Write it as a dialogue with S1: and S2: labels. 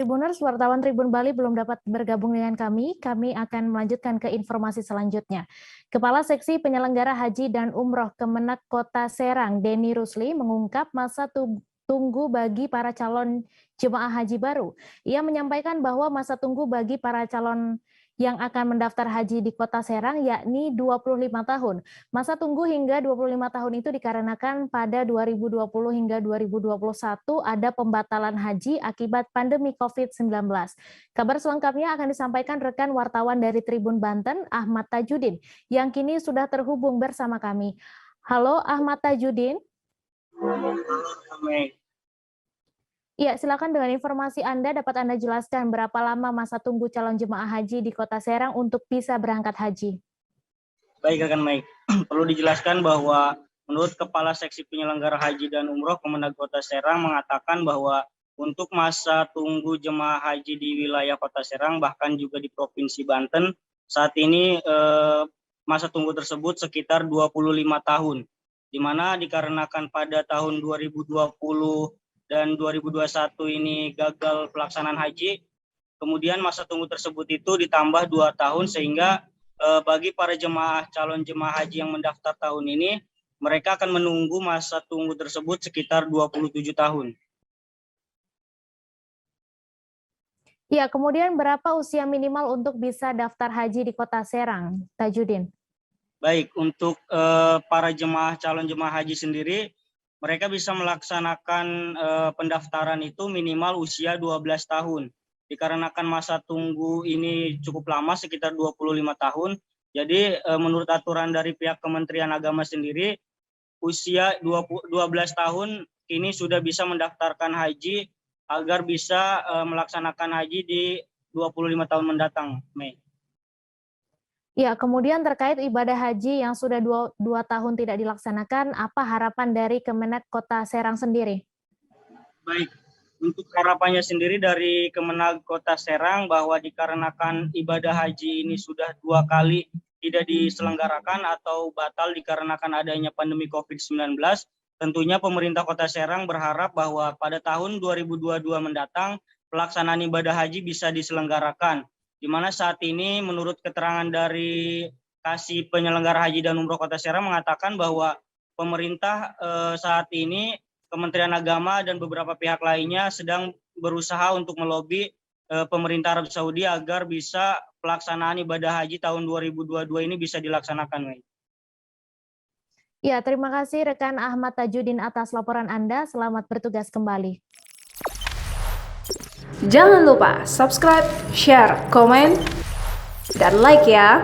S1: Tribuners, wartawan Tribun Bali belum dapat bergabung dengan kami. Kami akan melanjutkan ke informasi selanjutnya. Kepala Seksi Penyelenggara Haji dan Umroh Kemenak Kota Serang, Denny Rusli, mengungkap masa tunggu bagi para calon jemaah haji baru. Ia menyampaikan bahwa masa tunggu bagi para calon yang akan mendaftar haji di Kota Serang yakni 25 tahun. Masa tunggu hingga 25 tahun itu dikarenakan pada 2020 hingga 2021 ada pembatalan haji akibat pandemi COVID-19. Kabar selengkapnya akan disampaikan rekan wartawan dari Tribun Banten, Ahmad Tajudin, yang kini sudah terhubung bersama kami. Halo Ahmad Tajudin. Ya, silakan dengan informasi Anda dapat Anda jelaskan berapa lama masa tunggu calon jemaah haji di Kota Serang untuk bisa berangkat haji.
S2: Baik, rekan Mike. Perlu dijelaskan bahwa menurut Kepala Seksi Penyelenggara Haji dan Umroh Kemenak Kota Serang mengatakan bahwa untuk masa tunggu jemaah haji di wilayah Kota Serang bahkan juga di Provinsi Banten saat ini masa tunggu tersebut sekitar 25 tahun, di mana dikarenakan pada tahun 2020 dan 2021 ini gagal pelaksanaan haji, kemudian masa tunggu tersebut itu ditambah 2 tahun sehingga bagi para calon jemaah haji yang mendaftar tahun ini, mereka akan menunggu masa tunggu tersebut sekitar 27 tahun.
S1: Ya, kemudian berapa usia minimal untuk bisa daftar haji di Kota Serang, Tajudin?
S2: Baik, untuk para calon jemaah haji sendiri, mereka bisa melaksanakan pendaftaran itu minimal usia 12 tahun. Dikarenakan masa tunggu ini cukup lama, sekitar 25 tahun, jadi menurut aturan dari pihak Kementerian Agama sendiri, usia 12 tahun kini sudah bisa mendaftarkan haji agar bisa melaksanakan haji di 25 tahun mendatang, Mei.
S1: Ya, kemudian terkait ibadah haji yang sudah 2 tahun tidak dilaksanakan, apa harapan dari Kemenak Kota Serang sendiri?
S2: Baik, untuk harapannya sendiri dari Kemenak Kota Serang bahwa dikarenakan ibadah haji ini sudah 2 kali tidak diselenggarakan atau batal dikarenakan adanya pandemi COVID-19, tentunya pemerintah Kota Serang berharap bahwa pada tahun 2022 mendatang pelaksanaan ibadah haji bisa diselenggarakan, di mana saat ini menurut keterangan dari Kasih Penyelenggara Haji dan Umroh Kota Serang mengatakan bahwa pemerintah saat ini, Kementerian Agama dan beberapa pihak lainnya sedang berusaha untuk melobi pemerintah Arab Saudi agar bisa pelaksanaan ibadah haji tahun 2022 ini bisa dilaksanakan, Mei.
S1: Ya, terima kasih rekan Ahmad Tajudin atas laporan Anda. Selamat bertugas kembali.
S3: Jangan lupa subscribe, share, komen, dan like ya.